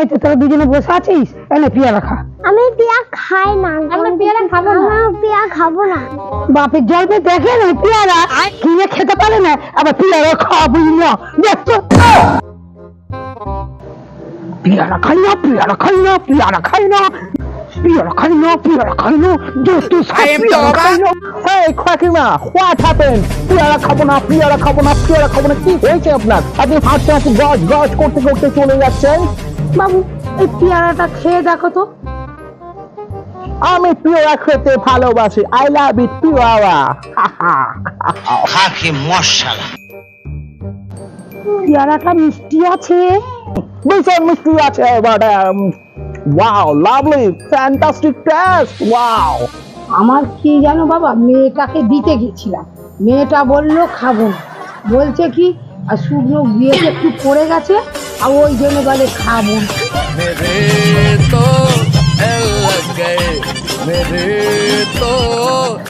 হয়েছে, তোরা দুজনে বসে আছিস, এনে পেয়ারা খা। আমি পেয়ারা খাই না, আমরা পেয়ারা খাবো না। আমরা পেয়ারা খাবো না। বাপের জন্মে দেখে না পেয়ারা কিনে খেতে পারে না, আবার পেয়ারা খাবি না। দেখছো পেয়ারা খাই না, পেয়ারা খাই না, পেয়ারা খাই না, পেয়ারা খাই না, পেয়ারা খাই না, যত পেয়ারা খাই না। Hey, Quackima, what happened? পেয়ারা খাবো না, পেয়ারা খাবো না, পেয়ারা খাবো না, কি হয়েছে আপনার? আপনি হাঁটতে হাঁটতে গজ গজ করতে করতে চলে যাচ্ছেন। বাবু এই পেয়ারাটা খেয়ে দেখো তো। আমি পেয়ারা খেতে ভালোবাসি, আই লাভ ইট পেয়ারা। খাকি মশলা পেয়ারাটা মিষ্টি আছে। ভীষণ মিষ্টি আছে, but wow, lovely, fantastic test, wow. আমার কি জানো বাবা, মেয়েটাকে দিতে গেছিলাম, মেয়েটা বললো খাবো না, বলছে কি আর শুকনো বিয়েতে একটু পড়ে গেছে, আর ওই জন্য বলে খাবো না।